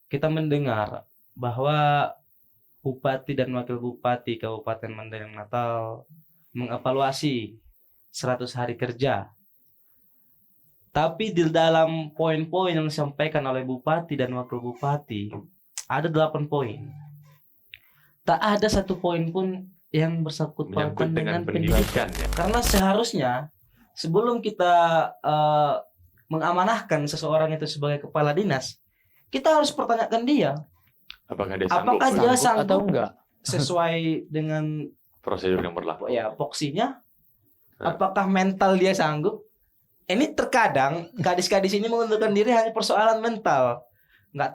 kita mendengar bahwa Bupati dan Wakil Bupati Kabupaten Mandailing Natal mengevaluasi 100 hari kerja. Tapi di dalam poin-poin yang disampaikan oleh Bupati dan Wakil Bupati, ada 8 poin. Tak ada satu poin pun yang bersangkut pautan dengan pendidikan. Karena seharusnya sebelum kita mengamanahkan seseorang itu sebagai kepala dinas, kita harus pertanyakan dia. Apakah dia sanggup atau enggak sesuai dengan prosedur yang berlaku. Ya, voksinya. Apakah mental dia sanggup? Ini terkadang gadis-gadis ini mengundurkan diri hanya persoalan mental. Nggak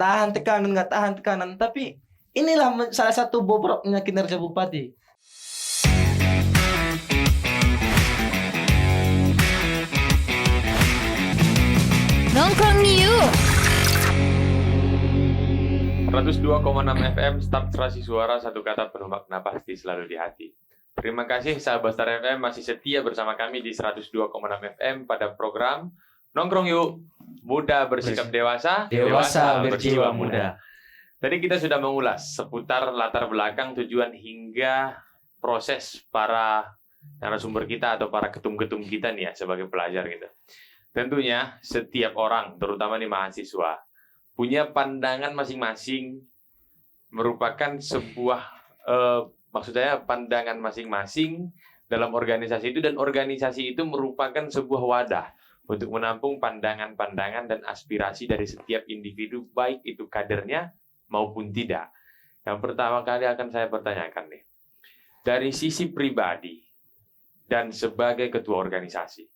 tahan tekanan. Tapi inilah salah satu bobroknya kinerja bupati. Nongkrong yuk. 102,6 FM, start serasi suara, satu kata penuh makna pasti selalu di hati. Terima kasih sahabat Star FM masih setia bersama kami di 102,6 FM pada program Nongkrong Yuk, Muda Bersikap Dewasa, Dewasa Berjiwa Muda. Tadi kita sudah mengulas seputar latar belakang, tujuan hingga proses para narasumber kita atau para ketum-ketum kita nih ya sebagai pelajar gitu. Tentunya setiap orang, terutama nih mahasiswa, punya pandangan masing-masing, merupakan sebuah maksud saya pandangan masing-masing dalam organisasi itu, dan organisasi itu merupakan sebuah wadah untuk menampung pandangan-pandangan dan aspirasi dari setiap individu, baik itu kadernya maupun tidak. Yang pertama kali akan saya pertanyakan nih, dari sisi pribadi dan sebagai ketua organisasi,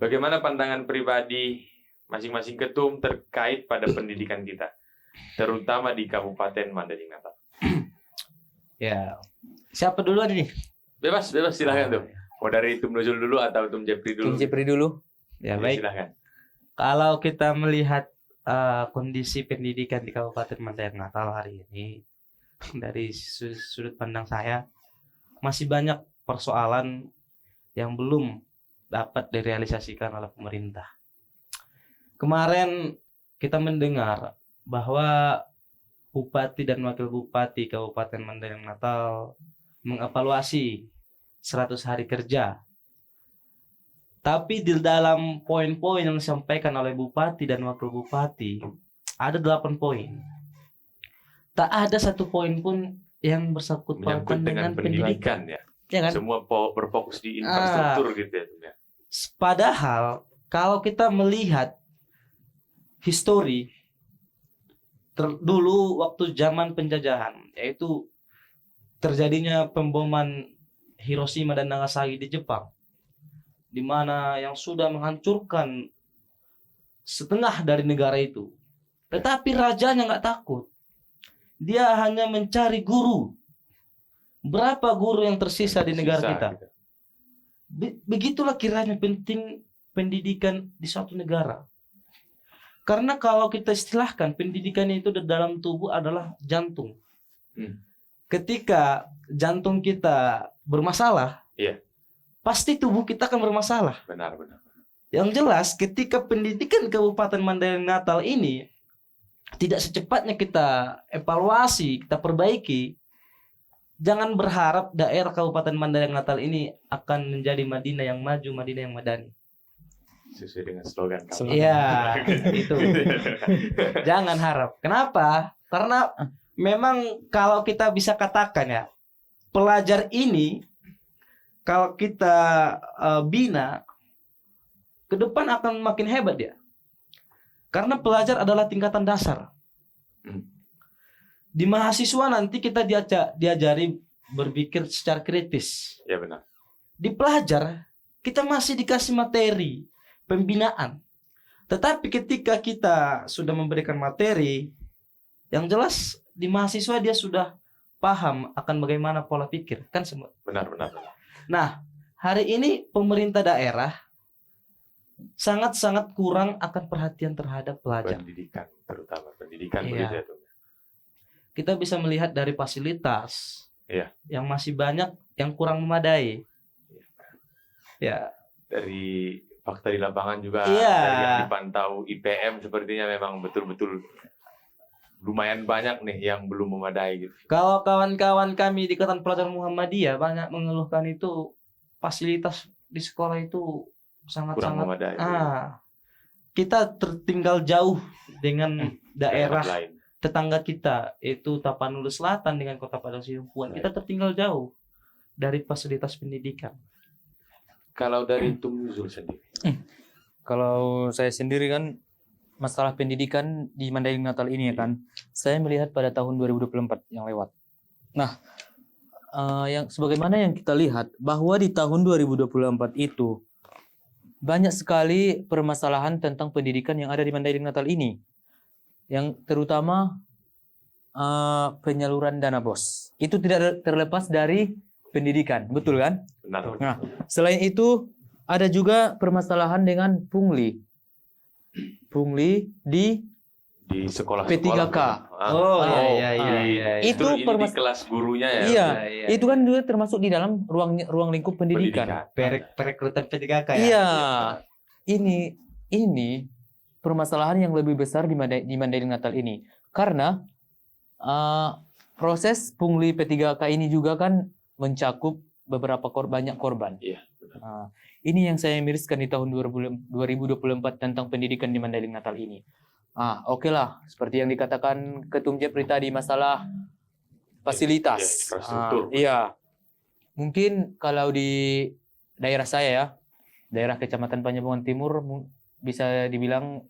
bagaimana pandangan pribadi masing-masing ketum terkait pada pendidikan kita, terutama di Kabupaten Mandailing Natal? Ya, siapa duluan nih? Bebas silahkan tuh. Mau dari Tum Nuzul dulu atau Tum Jepri dulu? Tum Jepri dulu. Ya, baik. Silahkan. Kalau kita melihat kondisi pendidikan di Kabupaten Mandailing Natal hari ini, dari sudut pandang saya, masih banyak persoalan yang belum dapat direalisasikan oleh pemerintah. Kemarin kita mendengar bahwa Bupati dan Wakil Bupati Kabupaten Mandailing Natal mengevaluasi 100 hari kerja. Tapi di dalam poin-poin yang disampaikan oleh Bupati dan Wakil Bupati, ada 8 poin. Tak ada satu poin pun yang bersangkut pautan dengan pendidikan. Ya kan? Semua berfokus di infrastruktur gitu ya. Padahal kalau kita melihat histori dulu waktu zaman penjajahan, yaitu terjadinya pemboman Hiroshima dan Nagasaki di Jepang, di mana yang sudah menghancurkan setengah dari negara itu. Tetapi rajanya nggak takut. Dia hanya mencari guru. Berapa guru yang tersisa di negara kita? Begitulah kiranya penting pendidikan di suatu negara. Karena kalau kita istilahkan, pendidikan itu di dalam tubuh adalah jantung. Ketika jantung kita bermasalah, pasti tubuh kita akan bermasalah. Benar. Yang jelas, ketika pendidikan Kabupaten Mandailing Natal ini tidak secepatnya kita evaluasi, kita perbaiki, jangan berharap daerah Kabupaten Mandailing Natal ini akan menjadi Madinah yang maju, Madinah yang madani. Sesuai dengan slogan kamu. Iya, itu. Jangan harap. Kenapa? Karena memang kalau kita bisa katakan ya, pelajar ini kalau kita bina, ke depan akan makin hebat dia. Karena pelajar adalah tingkatan dasar. Di mahasiswa nanti kita diajari berpikir secara kritis. Ya benar. Di pelajar kita masih dikasih materi pembinaan. Tetapi ketika kita sudah memberikan materi, yang jelas di mahasiswa dia sudah paham akan bagaimana pola pikir, kan semua. Benar. Nah, hari ini pemerintah daerah sangat-sangat kurang akan perhatian terhadap pelajar. Pendidikan, terutama pendidikan. Iya. Begitu. Kita bisa melihat dari fasilitas yang masih banyak yang kurang memadai. Ya. Dari fakta di lapangan juga, dari yang dipantau IPM sepertinya memang betul-betul lumayan banyak nih yang belum memadai gitu. Kalau kawan-kawan kami di Ikatan Pelajar Muhammadiyah banyak mengeluhkan itu fasilitas di sekolah itu Kurang sangat-sangat memadai. kita tertinggal jauh dengan daerah Tempat lain. tetangga kita itu Tapanuli Selatan dengan Kota Padang Sidempuan. Kita tertinggal jauh dari fasilitas pendidikan. Kalau dari Tung Nuzul sendiri. Kalau saya sendiri kan masalah pendidikan di Mandailing Natal ini ya kan, saya melihat pada tahun 2024 yang lewat. Nah, yang sebagaimana yang kita lihat bahwa di tahun 2024 itu banyak sekali permasalahan tentang pendidikan yang ada di Mandailing Natal ini, yang terutama penyaluran dana BOS. Itu tidak terlepas dari pendidikan, betul kan? Benar. Nah, selain itu ada juga permasalahan dengan pungli di Di sekolah P3K. Itu Itu ini di kelas gurunya ya. Iya, iya. itu kan juga termasuk di dalam ruang lingkup pendidikan. Perekrutan P3K ya. Iya, ini permasalahan yang lebih besar di Mandailing Natal ini, karena proses pungli P3K ini juga kan mencakup banyak korban. Iya. Ini yang saya miriskan di tahun 2024 tentang pendidikan di Mandailing Natal ini. Oke lah, seperti yang dikatakan Ketum Jepri tadi, masalah fasilitas. Infrastruktur. Iya. Mungkin kalau di daerah saya ya, daerah Kecamatan Panjabungan Timur, bisa dibilang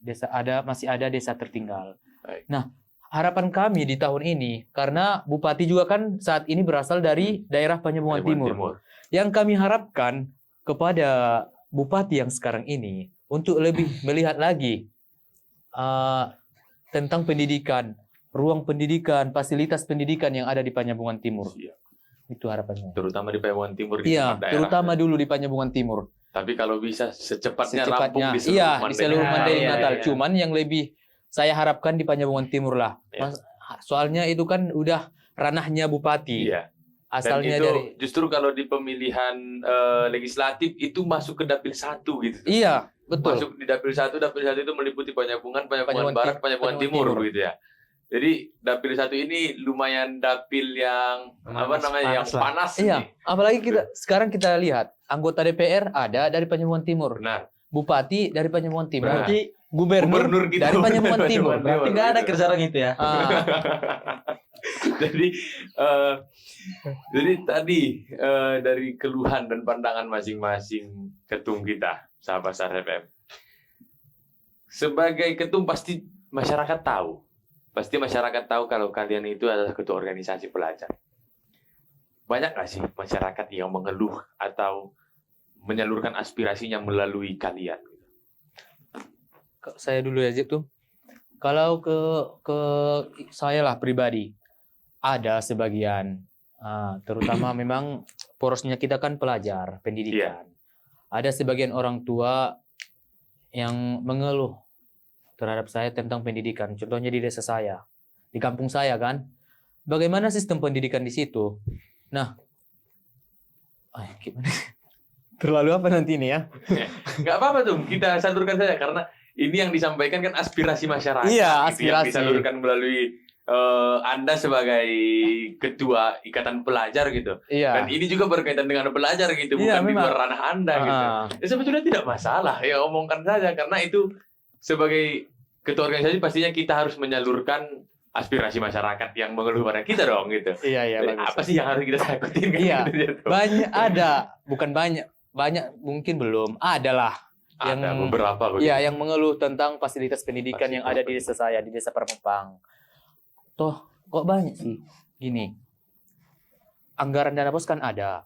masih ada desa tertinggal. Baik. Nah, harapan kami di tahun ini, karena Bupati juga kan saat ini berasal dari daerah Panjabungan Timur. Yang kami harapkan kepada Bupati yang sekarang ini untuk lebih melihat lagi tentang pendidikan, ruang pendidikan, fasilitas pendidikan yang ada di Panjabungan Timur. Iya. Itu harapannya. Terutama di Panjabungan Timur di Iya, tempat daerah. terutama dulu di Panjabungan Timur. Tapi kalau bisa secepatnya rampung di Iya, seluruh di seluruh Mandailing Iya, Natal. iya. Cuman yang lebih saya harapkan di Panjabungan Timur lah. Iya. Soalnya itu kan udah ranahnya Bupati. Iya. Dan Asalnya itu dari justru kalau di pemilihan legislatif itu masuk ke Dapil 1 gitu. Iya, betul. Masuk di Dapil 1 itu meliputi Panjabungan Panjabungan Barat, Panjabungan Panjabungan Timur Timur. gitu ya. Jadi Dapil 1 ini lumayan dapil yang yang panas lah. panas Iya, nih. apalagi sekarang kita lihat anggota DPR ada dari Panjabungan Timur, Benar. Bupati dari Panjabungan Timur, Benar. Berarti Gubernur gitu. dari Panjabungan Timur. berarti nggak ada kerja orang itu ya. Jadi tadi dari keluhan dan pandangan masing-masing ketum kita, sahabat SFM. Sebagai ketum pasti masyarakat tahu. Pasti masyarakat tahu kalau kalian itu adalah ketua organisasi pelajar. Banyak nggak sih masyarakat yang mengeluh atau menyalurkan aspirasinya melalui kalian? Saya dulu ya, Zip tuh. Kalau ke saya lah pribadi, ada sebagian, terutama memang porosnya kita kan pelajar, pendidikan. Ada sebagian orang tua yang mengeluh terhadap saya tentang pendidikan. Contohnya di desa saya, di kampung saya kan. Bagaimana sistem pendidikan di situ? Nah, gimana? Terlalu apa nanti ini ya? Nggak apa-apa tuh, kita salurkan saja karena ini yang disampaikan kan aspirasi masyarakat. Iya, gitu, yang aspirasi. disalurkan melalui Anda sebagai ketua ikatan pelajar gitu. Iya. Dan ini juga berkaitan dengan pelajar gitu, Iya, bukan di memang. luar ranah Anda gitu. Ya, sebetulnya tidak masalah, ya omongkan saja karena itu sebagai ketua organisasi pastinya kita harus menyalurkan aspirasi masyarakat yang mengeluh pada kita dong gitu. Iya, Jadi, bagus. apa sih yang harus kita takutin? kan, Iya. gitu, gitu. Bukan banyak mungkin belum, adalah yang Ada beberapa begitu. ya yang mengeluh tentang fasilitas pendidikan yang ada di desa saya, di desa Parempang. Toh kok banyak sih gini, anggaran dana bos kan ada,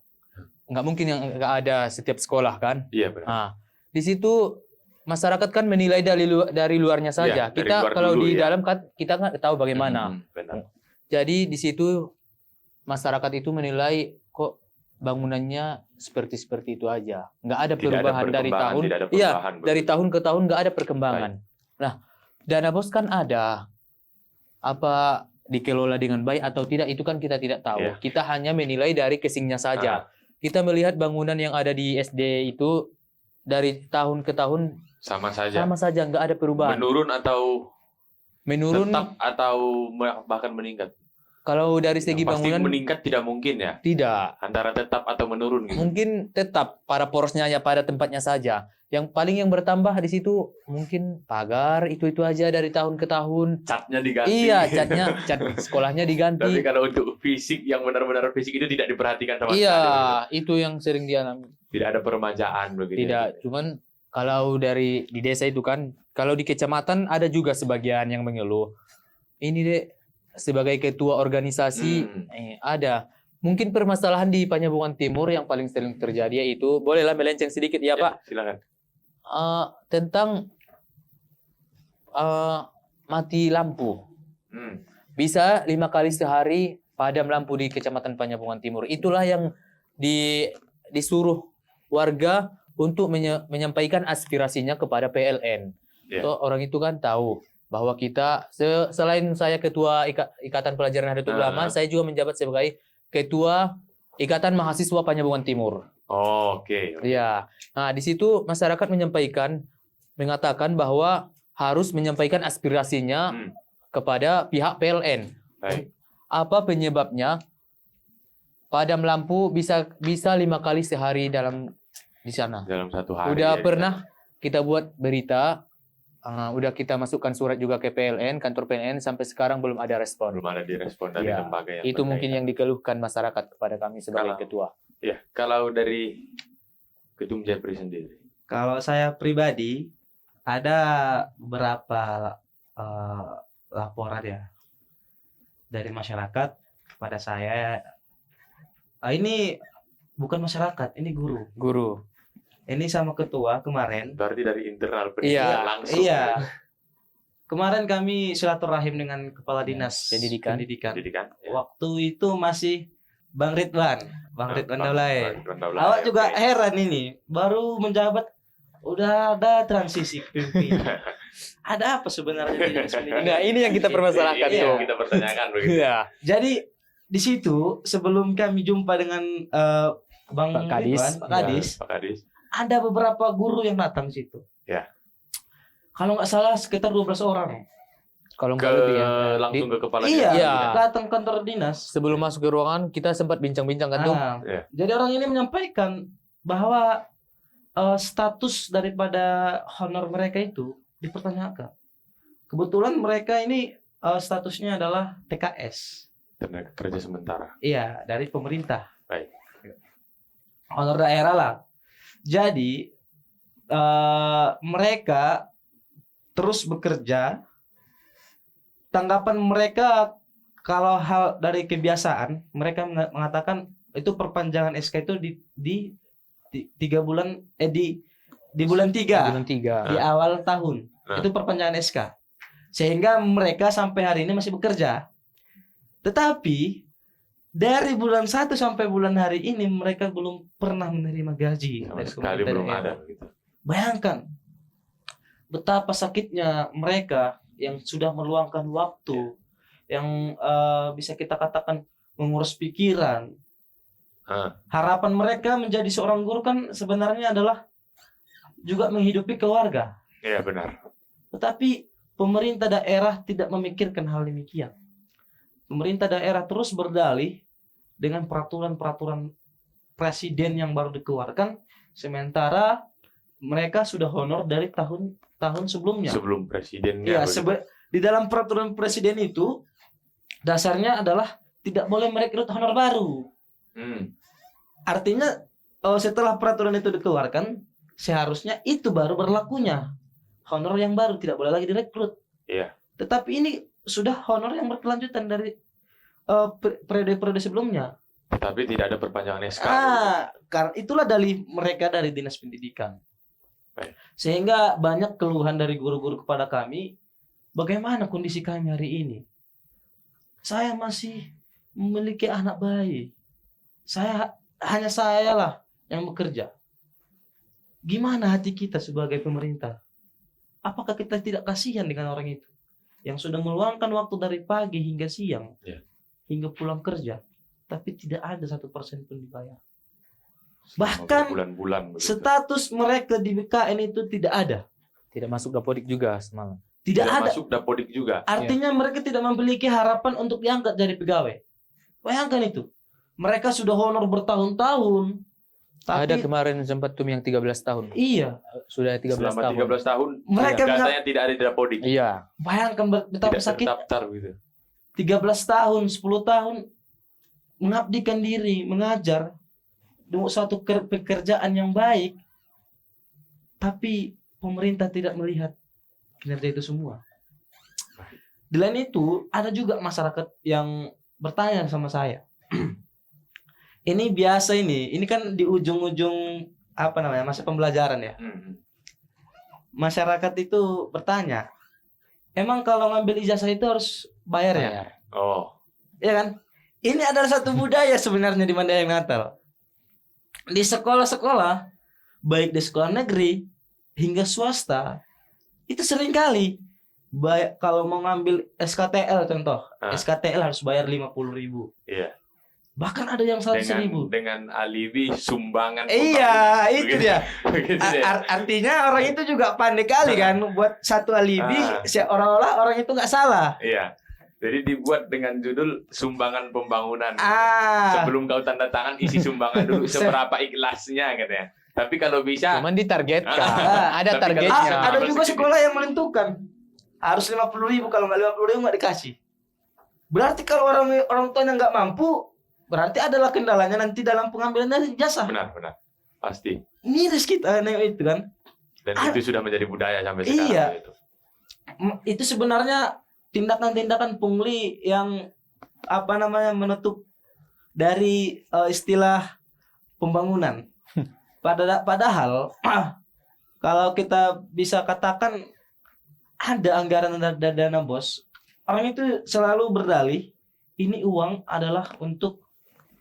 nggak mungkin yang nggak ada setiap sekolah kan. Iya benar. Nah, di situ masyarakat kan menilai dari luarnya saja. Iya, dari Kita luar kalau dulu, di ya. dalam kan kita nggak tahu bagaimana. Benar. Jadi di situ masyarakat itu menilai kok bangunannya seperti itu aja, nggak ada Tidak ada perubahan dari perkembangan, tahun, tidak ada iya perubahan, dari betul. tahun ke tahun nggak ada perkembangan. Nah, dana bos kan ada, apa dikelola dengan baik atau tidak itu kan kita tidak tahu. Iya. Kita hanya menilai dari casingnya saja. Kita melihat bangunan yang ada di SD itu dari tahun ke tahun Sama saja. sama saja, nggak ada perubahan. Menurun atau menurun. Tetap atau bahkan meningkat? Kalau dari segi Yang pasti bangunan meningkat tidak mungkin ya. tidak. Antara tetap atau menurun gitu. Mungkin tetap pada porosnya ya pada tempatnya saja. Yang paling yang bertambah di situ mungkin pagar itu aja dari tahun ke tahun. Catnya diganti. Iya, cat sekolahnya Tapi diganti. kalau untuk fisik yang benar-benar fisik itu tidak diperhatikan sama sekali. Iya, itu yang sering dialami. Tidak ada permajaan begitu. Tidak, cuman kalau dari di desa itu kan, kalau di kecamatan ada juga sebagian yang mengeluh. Ini deh sebagai ketua organisasi ada. Mungkin permasalahan di Panjabungan Timur yang paling sering terjadi yaitu, bolehlah melenceng sedikit ya Pak, Silakan. tentang mati lampu. Hmm. Bisa 5 kali sehari padam lampu di Kecamatan Panjabungan Timur. Itulah yang disuruh warga untuk menyampaikan aspirasinya kepada PLN. Yeah. So, orang itu kan tahu bahwa kita, selain saya ketua Ikatan Pelajar Nahdlatul Ulama, saya juga menjabat sebagai ketua Ikatan Mahasiswa Panjabungan Timur. Oh, oke. Ya, nah di situ masyarakat mengatakan bahwa harus menyampaikan aspirasinya kepada pihak PLN. Baik. Apa penyebabnya? Padam lampu bisa 5 kali sehari di sana. Dalam satu hari. Udah ya, pernah kita buat berita, udah kita masukkan surat juga ke PLN, kantor PLN, sampai sekarang belum ada respon. belum ada direspon dari Ya, lembaga yang itu mungkin yang dikeluhkan masyarakat kepada kami sebagai ketua. Ya, kalau dari Ketum Jepri sendiri. Kalau saya pribadi ada beberapa laporan ya dari masyarakat kepada saya. Ini bukan masyarakat, ini guru. Guru. Ini sama ketua kemarin. Berarti dari internal pendidikan Iya, langsung. Iya. Kemarin kami silaturahim dengan kepala dinas pendidikan. Pendidikan. Ya. Waktu itu masih Bang Ridwan Daulay. Bang Daulay, Awak juga oke. heran ini, baru menjabat udah ada transisi pimpinan. Ada apa sebenarnya di dinas pendidikan? Nah, ini yang kita permasalahkan Ini Iya. yang kita pertanyakan begitu. Iya. Jadi di situ sebelum kami jumpa dengan Bang Pak Kadis. Ridwan, Pak Kadis, Pak Kadis. ada beberapa guru yang datang situ. Ya. Kalau nggak salah sekitar 12 orang. Kalau Ke nggak lebih ya. langsung ke kepala Iya, dinas. Iya. datang kantor dinas. Sebelum masuk ke ruangan, kita sempat bincang-bincang kan tuh. Iya. Jadi orang ini menyampaikan bahwa status daripada honor mereka itu dipertanyakan. Kebetulan mereka ini statusnya adalah TKS. Tenaga kerja sementara. Iya, dari pemerintah. Baik. Honor daerah lah. Jadi mereka terus bekerja. Tanggapan mereka kalau hal dari kebiasaan, mereka mengatakan itu perpanjangan SK itu di 3 bulan di bulan 3 Bulan 3. di awal tahun. Nah. Itu perpanjangan SK. Sehingga mereka sampai hari ini masih bekerja. Tetapi dari bulan 1 sampai bulan hari ini mereka belum pernah menerima gaji Sama dari sekali pemerintah belum daerah. ada gitu. Bayangkan betapa sakitnya mereka yang sudah meluangkan waktu, yang bisa kita katakan menguras pikiran. Harapan mereka menjadi seorang guru kan sebenarnya adalah juga menghidupi keluarga. Iya benar. Tetapi pemerintah daerah tidak memikirkan hal demikian. Pemerintah daerah terus berdalih dengan peraturan-peraturan presiden yang baru dikeluarkan, sementara mereka sudah honor dari tahun sebelumnya. Sebelum presidennya. Ya, begitu. di dalam peraturan presiden itu dasarnya adalah tidak boleh merekrut honor baru. Artinya setelah peraturan itu dikeluarkan, seharusnya itu baru berlakunya. Honor yang baru tidak boleh lagi direkrut. Iya. Tetapi ini sudah honor yang berkelanjutan dari periode-periode sebelumnya. Tetapi tidak ada perpanjangan SK. Karena itulah dalih mereka dari Dinas Pendidikan. Baik. Sehingga banyak keluhan dari guru-guru kepada kami, bagaimana kondisi kami hari ini? Saya masih memiliki anak bayi. Hanya saya lah yang bekerja. Gimana hati kita sebagai pemerintah? Apakah kita tidak kasihan dengan orang itu yang sudah meluangkan waktu dari pagi hingga siang, hingga pulang kerja, tapi tidak ada 1% pun dibayar. Bahkan bulan-bulan begitu. status mereka di BKN itu tidak ada. Tidak masuk dapodik juga semalam. Tidak ada. masuk dapodik juga. Artinya mereka tidak memiliki harapan untuk diangkat jadi pegawai. Bayangkan itu. Mereka sudah honor bertahun-tahun. Ada Tapi kemarin sempat tuh yang 13 tahun. iya, Sudah 13 Selama tahun. 13 tahun mereka datanya tidak ada di dapodik. Iya. bayangkan betapa Tidak sakit. terdaftar gitu. 13 tahun, 10 tahun mengabdikan diri, mengajar untuk suatu pekerjaan yang baik. Tapi pemerintah tidak melihat kinerja itu semua. Di lain itu, ada juga masyarakat yang bertanya sama saya. Ini biasa ini kan di ujung-ujung masa pembelajaran ya. Masyarakat itu bertanya, emang kalau ngambil ijazah itu harus bayar ya? Bayar. Oh, Ya kan? Ini adalah satu budaya sebenarnya di Mandailing Natal. Di sekolah-sekolah, baik di sekolah negeri hingga swasta, itu seringkali kalau mau ngambil SKTL contoh, SKTL harus bayar 50.000. iya. Bahkan ada yang 100.000. Dengan alibi sumbangan. Iya, pembangunan. itu dia. Begitu dia. Artinya orang itu juga pandai kali kan buat satu alibi, seolah-olah orang itu nggak salah. Iya. Jadi dibuat dengan judul sumbangan pembangunan. Ah, Sebelum kau tanda tangan isi sumbangan dulu seberapa ikhlasnya katanya. Tapi kalau bisa Cuman ditargetkan. Ah, Ada tapi kalau targetnya. ada Harus juga segini. sekolah yang menentukan harus 50.000, kalau nggak 50.000 nggak dikasih. Berarti kalau orang tuanya nggak mampu, berarti adalah kendalanya nanti dalam pengambilan dari ijazah. benar pasti. Miris kita nengok itu kan. Dan itu sudah menjadi budaya sampai sekarang. Iya. Itu. Itu sebenarnya tindakan-tindakan pungli yang menutup dari istilah pembangunan. Padahal kalau kita bisa katakan ada anggaran dana bos, orang itu selalu berdalih ini uang adalah untuk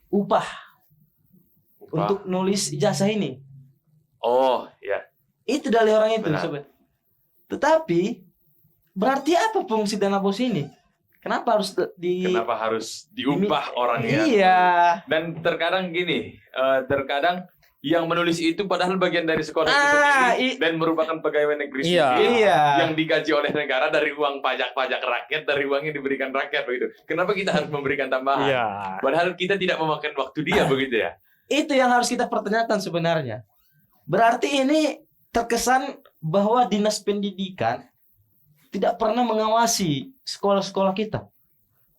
upah. Untuk nulis ijazah ini. Oh, ya. Itu dalih orang itu, Benar. sobat. Tetapi berarti apa fungsi dana bos ini? Kenapa harus Kenapa harus diupah orangnya? Iya. Dan terkadang gini, terkadang yang menulis itu padahal bagian dari sekolah itu Ah, sendiri dan merupakan pegawai negeri Iya. sipil Iya. yang digaji oleh negara dari uang pajak-pajak rakyat, dari uang yang diberikan rakyat begitu. Kenapa kita harus memberikan tambahan? Iya. Padahal kita tidak memakan waktu dia begitu ya. Itu yang harus kita pertanyakan sebenarnya. Berarti ini terkesan bahwa dinas pendidikan tidak pernah mengawasi sekolah-sekolah kita.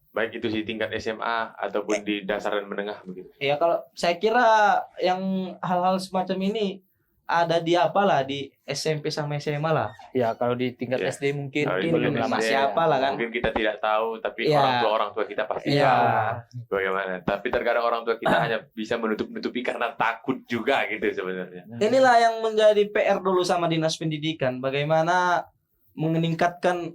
Baik itu di tingkat SMA ataupun di dasar dan menengah begitu. Ya kalau saya kira yang hal-hal semacam ini ada di SMP sama SMA lah. Ya kalau di tingkat Iya. SD mungkin Kalau di belum tingkat lama. SD, siapa lah kan. Mungkin kita tidak tahu, tapi Iya. orang tua kita pasti Iya. tahu bagaimana. Tapi terkadang orang tua kita hanya bisa menutup-nutupi karena takut juga gitu sebenarnya. Inilah yang menjadi PR dulu sama dinas pendidikan. Bagaimana meningkatkan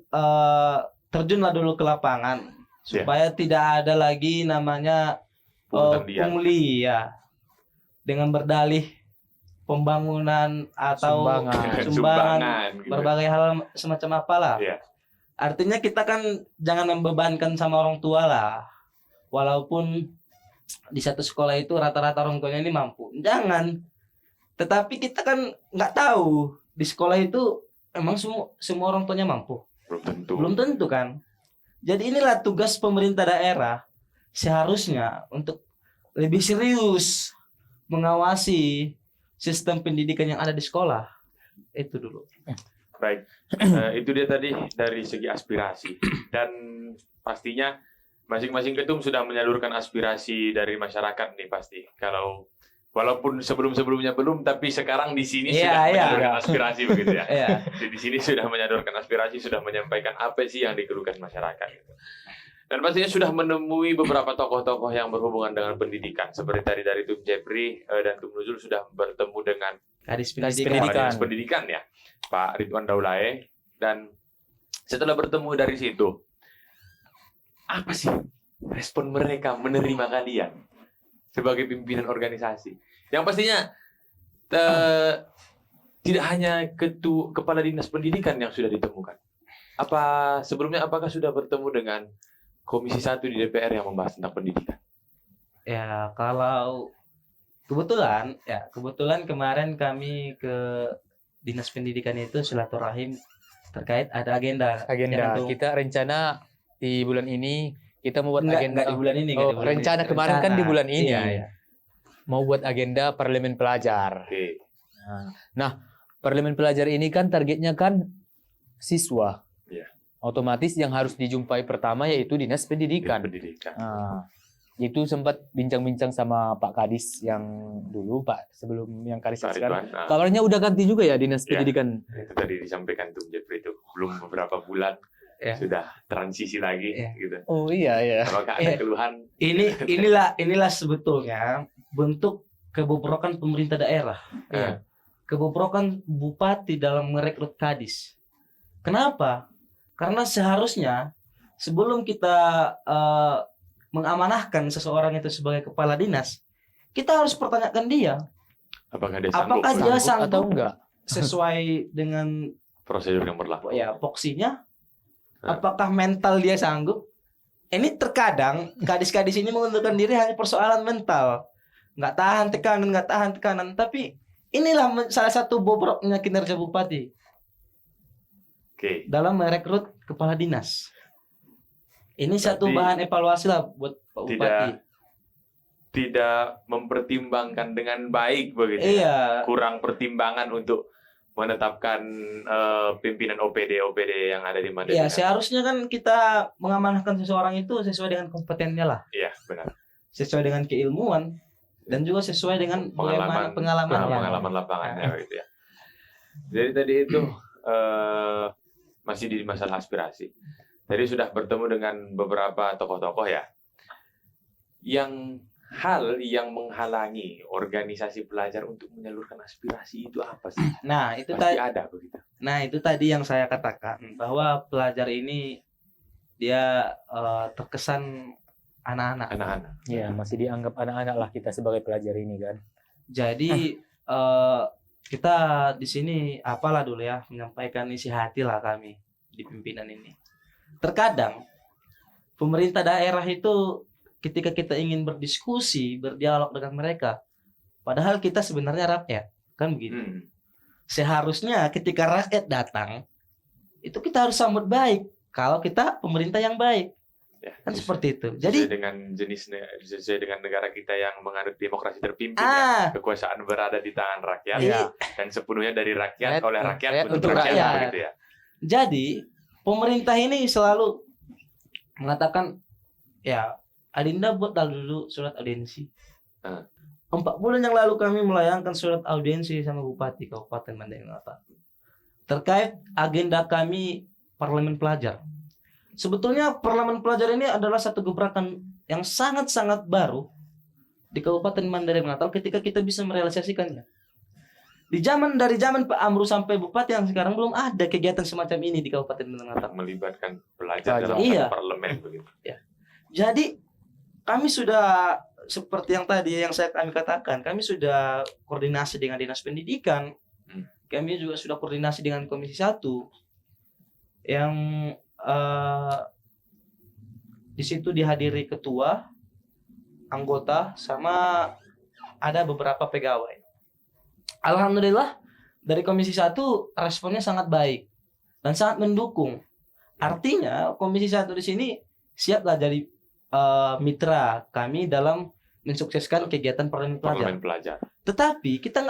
terjunlah dulu ke lapangan supaya tidak ada lagi namanya Pungutan liar. pungli ya, dengan berdalih pembangunan atau Sumbangan. Sumbangan gitu. berbagai hal semacam apalah. Iya. Artinya kita kan jangan membebankan sama orang tua lah. Walaupun di satu sekolah itu rata-rata orang tuanya ini mampu. Jangan. Tetapi kita kan nggak tahu di sekolah itu emang semua orang tuanya mampu. Belum tentu. Belum tentu kan. Jadi inilah tugas pemerintah daerah seharusnya untuk lebih serius mengawasi sistem pendidikan yang ada di sekolah. Itu dulu. Baik, itu dia tadi dari segi aspirasi. Dan pastinya masing-masing ketum sudah menyalurkan aspirasi dari masyarakat nih pasti. Kalau walaupun sebelum-sebelumnya belum, tapi sekarang di sini Iya, sudah iya. menyalurkan aspirasi begitu ya. Ya. Di sini sudah menyalurkan aspirasi, sudah menyampaikan apa sih yang dikeluhkan masyarakat. Gitu. Dan pastinya sudah menemui beberapa tokoh-tokoh yang berhubungan dengan pendidikan. Seperti tadi dari Tum Jepri dan Tum Nuzul sudah bertemu dengan Kadis Kadis pendidikan. Pendidikan. Dinas Pendidikan ya, Pak Ridwan Daulae. Dan setelah bertemu dari situ, apa sih respon mereka menerima kalian sebagai pimpinan organisasi? Yang pastinya tidak hanya kepala dinas pendidikan yang sudah ditemukan. Apakah sudah bertemu dengan Komisi 1 di DPR yang membahas tentang pendidikan? Ya, kalau kebetulan kemarin kami ke Dinas Pendidikan itu silaturahim terkait ada agenda. Agenda. Jangan tuh- Kita rencana di bulan ini kita mau buat Enggak, agenda. enggak di bulan ini. Oh, enggak di bulan ini. rencana kemarin kan di bulan ini. Iya, iya. Mau buat agenda parlemen pelajar. Oke. Nah, parlemen pelajar ini kan targetnya kan siswa. Iya. Otomatis yang harus dijumpai pertama yaitu dinas pendidikan. Pendidikan. Nah, itu sempat bincang-bincang sama Pak Kadis yang dulu, Pak, sebelum yang Kadis Pak sekarang. Ridwan, Kabarnya udah ganti juga ya dinas Iya. pendidikan. itu tadi disampaikan tuh Jeffrey itu belum beberapa bulan Ya. sudah transisi lagi Iya. gitu. Oh iya ya. Apakah ada Iya. keluhan? Inilah sebetulnya bentuk kebobrokan pemerintah daerah. Iya. Kebobrokan bupati dalam merekrut kadis. Kenapa? Karena seharusnya sebelum kita mengamanahkan seseorang itu sebagai kepala dinas, kita harus pertanyakan dia Apakah dia sanggup apakah dia Sanggup atau sanggup enggak? sesuai dengan prosedur yang berlaku? ya poksinya, Nah. apakah mental dia sanggup. Ini terkadang kadis-kadis ini mengundurkan diri hanya persoalan mental, nggak tahan tekanan, tapi inilah salah satu bobroknya kinerja bupati Oke. dalam merekrut kepala dinas. Ini satu Berarti bahan evaluasi lah buat Pak Bupati. Tidak mempertimbangkan dengan baik begitu. ya? Iya, Kurang pertimbangan untuk menetapkan pimpinan OPD yang ada di Mandailing. iya seharusnya kan kita mengamanahkan seseorang itu sesuai dengan kompetennya lah, Iya, benar. sesuai dengan keilmuan dan juga sesuai dengan bagaimana pengalamannya. Pengalaman lapangannya gitu ya. Jadi tadi itu masih di masalah aspirasi. Tadi sudah bertemu dengan beberapa tokoh-tokoh ya. Hal yang menghalangi organisasi pelajar untuk menyalurkan aspirasi itu apa sih? Nah, itu Pasti tadi ada begitu. Nah, itu tadi yang saya katakan bahwa pelajar ini dia terkesan anak-anak. Anak-anak. Iya, masih dianggap anak-anak lah kita sebagai pelajar ini kan. Jadi kita di sini apalah dulu ya menyampaikan isi hati lah kami di pimpinan ini. Terkadang pemerintah daerah itu ketika kita ingin berdiskusi, berdialog dengan mereka, padahal kita sebenarnya rakyat, kan begitu. Seharusnya ketika rakyat datang, itu kita harus sambut baik. Kalau kita pemerintah yang baik, Ya, kan seperti itu. Jadi Jadi sesuai dengan negara kita yang menganut demokrasi terpimpin ya. Kekuasaan berada di tangan rakyat Iya. dan sepenuhnya dari rakyat oleh rakyat Rakyat untuk untuk rakyat rakyat. begitu ya. Jadi pemerintah ini selalu mengatakan ya Adinda buat dulu surat audiensi. 4 bulan yang lalu kami melayangkan surat audiensi sama Bupati Kabupaten Mandailing Natal terkait agenda kami parlemen pelajar. Sebetulnya parlemen pelajar ini adalah satu gebrakan yang sangat-sangat baru di Kabupaten Mandailing Natal ketika kita bisa merealisasikannya. Dari zaman Pak Amru sampai Bupati yang sekarang belum ada kegiatan semacam ini di Kabupaten Mandailing Natal. Melibatkan pelajar dalam Iya. parlemen begitu. Jadi kami sudah seperti yang tadi kami katakan, kami sudah koordinasi dengan Dinas Pendidikan. Kami juga sudah koordinasi dengan Komisi 1 yang di situ dihadiri ketua, anggota sama ada beberapa pegawai. Alhamdulillah dari Komisi 1 responnya sangat baik dan sangat mendukung. Artinya Komisi 1 di sini siaplah jadi mitra kami dalam mensukseskan kegiatan parlemen pelajar. Parlemen pelajar. Tetapi kita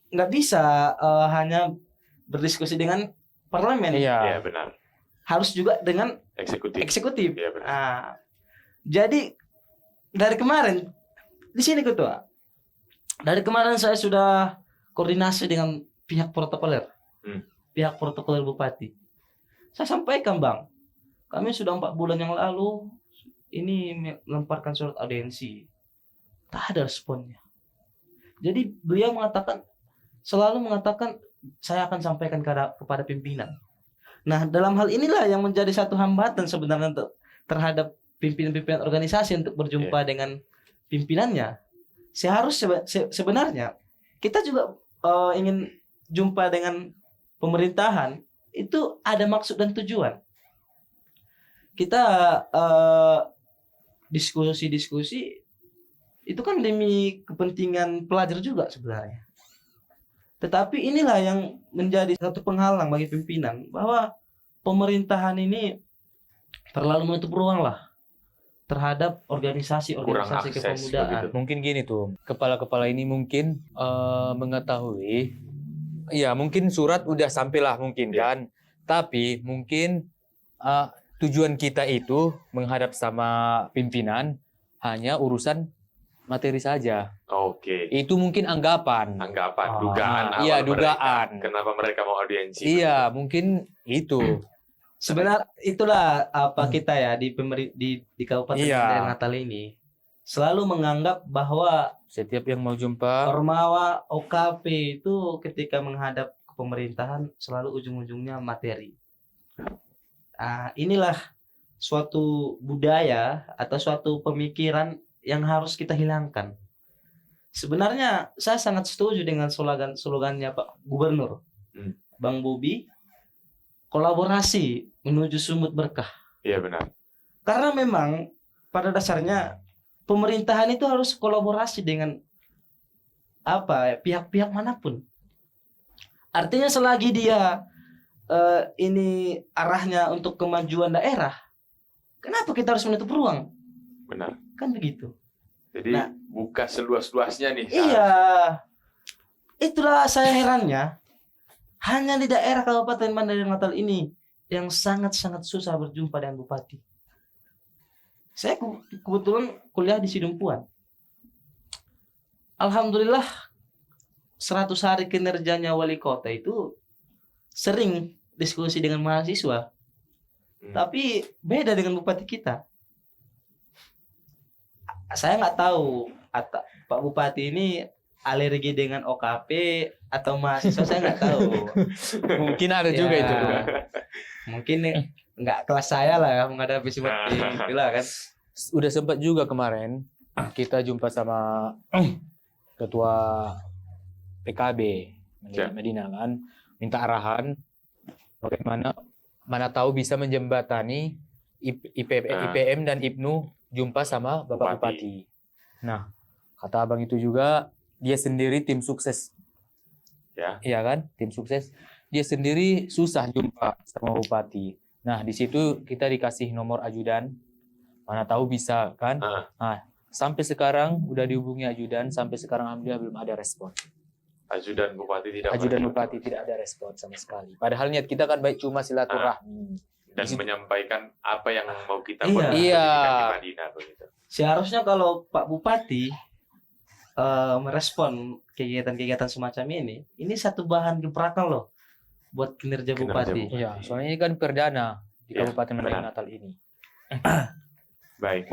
nggak bisa hanya berdiskusi dengan parlemen, Iya Iya. benar. harus juga dengan Eksekutif. eksekutif. Iya benar. Nah, jadi dari kemarin di sini ketua, dari kemarin saya sudah koordinasi dengan pihak protokoler, pihak protokoler bupati. Saya sampaikan bang, kami sudah 4 bulan yang lalu ini melemparkan surat audiensi, tak ada responnya. Jadi beliau selalu mengatakan saya akan sampaikan kepada pimpinan. Nah dalam hal inilah yang menjadi satu hambatan sebenarnya terhadap pimpinan-pimpinan organisasi untuk berjumpa dengan pimpinannya. Sebenarnya kita juga ingin jumpa dengan pemerintahan itu ada maksud dan tujuan. Kita diskusi itu kan demi kepentingan pelajar juga sebenarnya. Tetapi inilah yang menjadi satu penghalang bagi pimpinan bahwa pemerintahan ini terlalu menutup ruang lah terhadap Kurang organisasi-organisasi akses kepemudaan. begitu. Mungkin gini tuh, kepala-kepala ini mungkin mengetahui, ya mungkin surat udah sampailah mungkin Ya. kan, tapi mungkin tujuan kita itu menghadap sama pimpinan hanya urusan materi saja. Oke. Itu mungkin anggapan. Dugaan awal Iya, mereka. dugaan. Kenapa mereka mau audiensi? Iya, mungkin itu. Sebenarnya itulah apa kita ya di Kabupaten Iya. Mandailing Natal ini selalu menganggap bahwa Setiap yang mau jumpa, Ormawa OKP itu ketika menghadap ke pemerintahan selalu ujung-ujungnya materi. Inilah suatu budaya atau suatu pemikiran yang harus kita hilangkan. Sebenarnya saya sangat setuju dengan slogannya Pak Gubernur, Bang Bobi, kolaborasi menuju sumut berkah. Iya benar. Karena memang pada dasarnya pemerintahan itu harus kolaborasi dengan pihak-pihak manapun. Artinya selagi dia ini arahnya untuk kemajuan daerah, kenapa kita harus menutup ruang? Benar. Kan begitu. Jadi Nah. buka seluas-luasnya nih. Iya. Itulah saya herannya. Hanya di daerah Kabupaten Mandailing Natal ini yang sangat-sangat susah berjumpa dengan bupati. Saya kebetulan kuliah di Sidumpuan. Alhamdulillah 100 hari kinerjanya wali kota itu sering diskusi dengan mahasiswa. Tapi beda dengan bupati kita. Saya nggak tahu Pak Bupati ini alergi dengan OKP atau mahasiswa, saya nggak tahu. mungkin ada juga Ya, itu. Mungkin nggak kelas saya lah ya menghadapi seperti itulah kan. Udah sempat juga kemarin kita jumpa sama ketua PKB Ya. Medina kan, minta arahan bagaimana, mana tahu bisa menjembatani IPM dan IPNU jumpa sama Bapak Bupati. Nah, kata abang itu juga dia sendiri tim sukses. Ya. Iya kan, tim sukses. Dia sendiri susah jumpa sama bupati. Nah, di situ kita dikasih nomor ajudan. Mana tahu bisa kan? Nah, sampai sekarang udah dihubungi ajudan, sampai sekarang alhamdulillah belum ada respon. Ajudan bupati tidak Tidak ada respon sama sekali. Padahal niat kita kan baik cuma silaturahmi. dan menyampaikan apa yang mau kita Iya. buat Iya. di Madinah begitu. Seharusnya kalau Pak Bupati merespon kegiatan-kegiatan semacam ini satu bahan gebrakan loh buat kinerja bupati. Iya, soalnya ini kan perdana di Iya, Kabupaten Mandailing benar. Natal ini. Baik.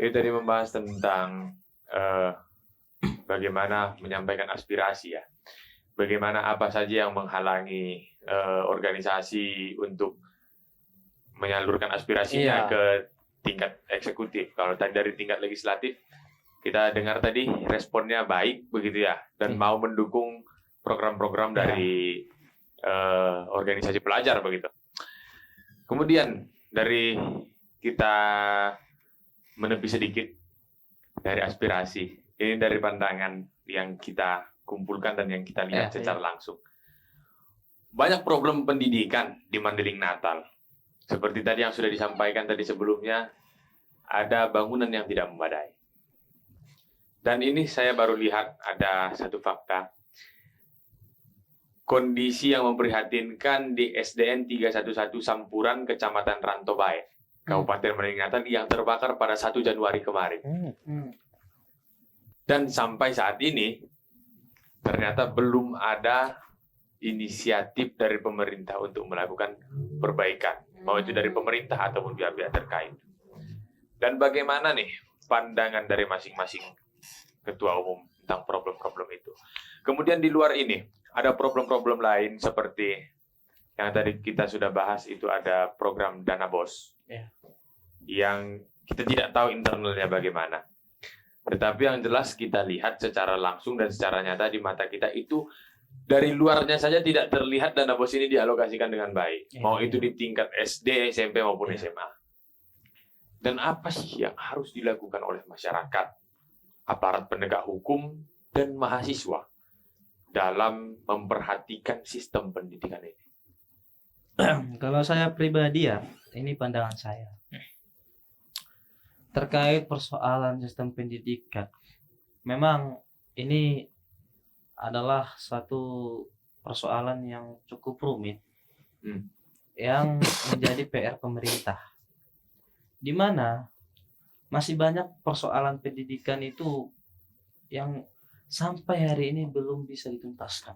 Ini tadi membahas tentang bagaimana menyampaikan aspirasi ya. Bagaimana apa saja yang menghalangi organisasi untuk menyalurkan aspirasinya Iya. ke tingkat eksekutif. Kalau tadi dari tingkat legislatif, kita dengar tadi responnya baik begitu ya, dan mau mendukung program-program dari organisasi pelajar begitu. Kemudian dari kita menepi sedikit dari aspirasi, ini dari pandangan yang kita kumpulkan dan yang kita lihat secara langsung. Banyak problem pendidikan di Mandailing Natal. Seperti tadi yang sudah disampaikan tadi sebelumnya, ada bangunan yang tidak memadai. Dan ini saya baru lihat ada satu fakta. Kondisi yang memprihatinkan di SDN 311 Sampuran, Kecamatan Rantobae, Kabupaten Mandailing Natal yang terbakar pada 1 Januari kemarin. Dan sampai saat ini, ternyata belum ada inisiatif dari pemerintah untuk melakukan perbaikan, mau itu dari pemerintah ataupun pihak-pihak terkait. Dan bagaimana nih pandangan dari masing-masing ketua umum tentang problem-problem itu. Kemudian di luar ini, ada problem-problem lain seperti yang tadi kita sudah bahas, itu ada program Dana BOS. Yang kita tidak tahu internalnya bagaimana. Tetapi yang jelas kita lihat secara langsung dan secara nyata di mata kita itu, dari luarnya saja tidak terlihat dana BOS ini dialokasikan dengan baik. Mau itu di tingkat SD, SMP maupun SMA. Dan apa sih yang harus dilakukan oleh masyarakat, aparat penegak hukum, dan mahasiswa dalam memperhatikan sistem pendidikan ini? Kalau saya pribadi ya, ini pandangan saya. Terkait persoalan sistem pendidikan, memang ini adalah satu persoalan yang cukup rumit yang menjadi PR pemerintah. Di mana masih banyak persoalan pendidikan itu yang sampai hari ini belum bisa dituntaskan.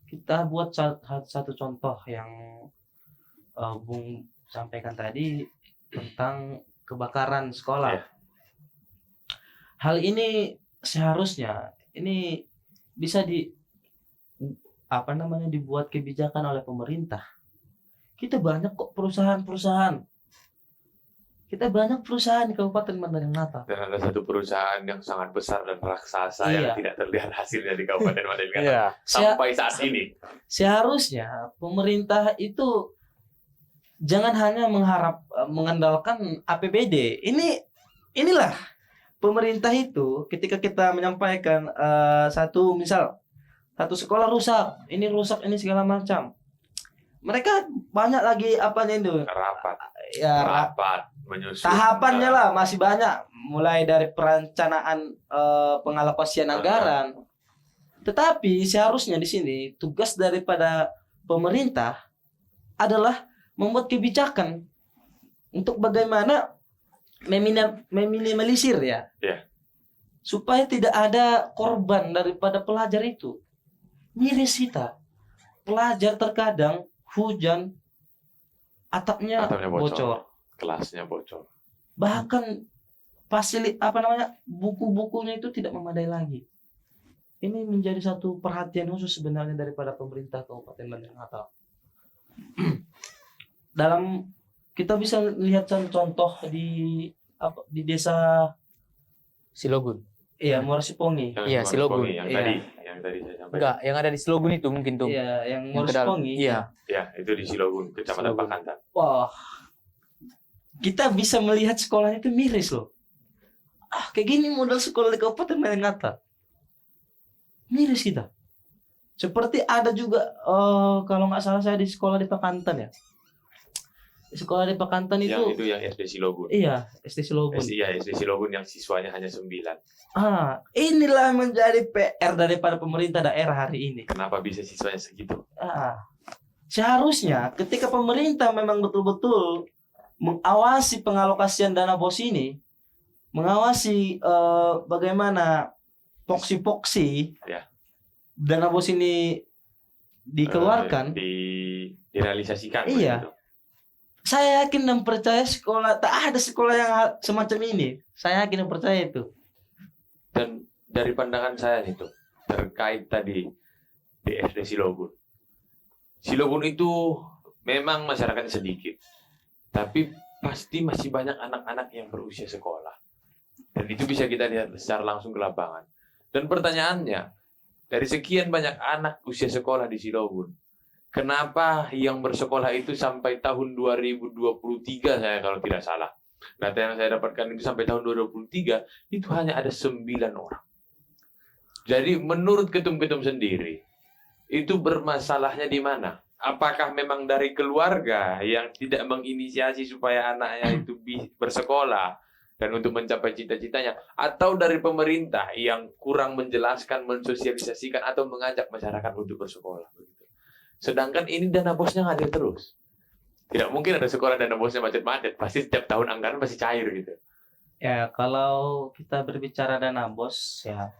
Kita buat satu contoh yang Bung sampaikan tadi tentang kebakaran sekolah. Ya. Hal ini seharusnya ini bisa dibuat kebijakan oleh pemerintah. Kita banyak kok perusahaan-perusahaan. Kita banyak perusahaan di Kabupaten Mandailing Natal. Dan ada satu perusahaan yang sangat besar dan raksasa Iya. yang tidak terlihat hasilnya di Kabupaten Mandailing Natal Iya. sampai saat ini. Seharusnya pemerintah itu jangan hanya mengandalkan APBD. Inilah pemerintah itu ketika kita menyampaikan satu sekolah rusak, ini segala macam. Mereka banyak lagi apanya itu. Rapat menyusun Tahapannya lah masih banyak, mulai dari perencanaan pengalokasian anggaran. Tetapi seharusnya di sini tugas daripada pemerintah adalah membuat kebijakan untuk bagaimana meminimalisir ya. Supaya tidak ada korban daripada pelajar itu. Miris kita. Pelajar terkadang hujan atapnya bocor. Kelasnya bocor. Bahkan buku-bukunya itu tidak memadai lagi. Ini menjadi satu perhatian khusus sebenarnya daripada pemerintah Kabupaten Mandailing Natal. Dalam kita bisa lihat contoh di desa Silogun. Iya, Morosipongi. Yang Silogun. Yang Iya. tadi saya sampaikan. Enggak, yang ada di Silogun itu mungkin tuh. Iya, yang Yang ke dalam. Morosipongi. Iya. Ya, itu di Silogun, Kecamatan Silogun. Pakantan. Wah, kita bisa melihat sekolah itu miris loh. Kayak gini model sekolah di Kabupaten Mandailing Natal. Miris kita. Seperti ada juga kalau nggak salah saya di sekolah di Pakantan ya. Di sekolah di Pakantan Yang itu yang SD Silogun. iya, SD Silogun. SD Silogun yang siswanya hanya 9. Inilah menjadi PR daripada pemerintah daerah hari ini. Kenapa bisa siswanya segitu? Seharusnya ketika pemerintah memang betul-betul mengawasi pengalokasian dana BOS ini, mengawasi bagaimana poksi-poksi Ya. dana BOS ini dikeluarkan, direalisasikan. Iya. begitu. saya yakin dan percaya tak ada sekolah yang semacam ini. Saya yakin dan percaya itu. Dan dari pandangan saya itu terkait tadi di SD Silogun. Silogun itu memang masyarakatnya sedikit, tapi pasti masih banyak anak-anak yang berusia sekolah. Dan itu bisa kita lihat secara langsung ke lapangan. Dan pertanyaannya, dari sekian banyak anak usia sekolah di Silogun, kenapa yang bersekolah itu sampai tahun 2023 saya kalau tidak salah. Data yang saya dapatkan itu sampai tahun 2023 itu hanya ada 9 orang. Jadi menurut ketum-ketum sendiri, itu bermasalahnya di mana? Apakah memang dari keluarga yang tidak menginisiasi supaya anaknya itu bersekolah dan untuk mencapai cita-citanya, atau dari pemerintah yang kurang menjelaskan, mensosialisasikan atau mengajak masyarakat untuk bersekolah begitu. Sedangkan ini dana bosnya ngalir terus. Tidak mungkin ada sekolah dana bosnya macet-macet. Pasti setiap tahun anggaran pasti cair gitu. Ya, kalau kita berbicara dana BOS ya,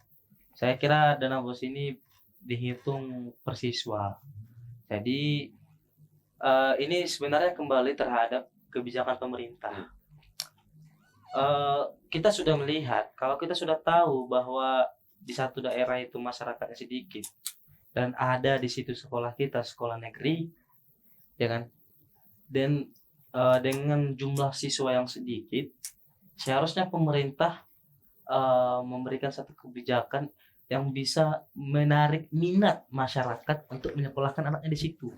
saya kira dana BOS ini dihitung per siswa. Jadi ini sebenarnya kembali terhadap kebijakan pemerintah. Kita sudah melihat, kalau kita sudah tahu bahwa di satu daerah itu masyarakatnya sedikit dan ada di situ sekolah kita, sekolah negeri, ya kan? Dan dengan jumlah siswa yang sedikit, seharusnya pemerintah memberikan satu kebijakan yang bisa menarik minat masyarakat untuk menyekolahkan anaknya di situ.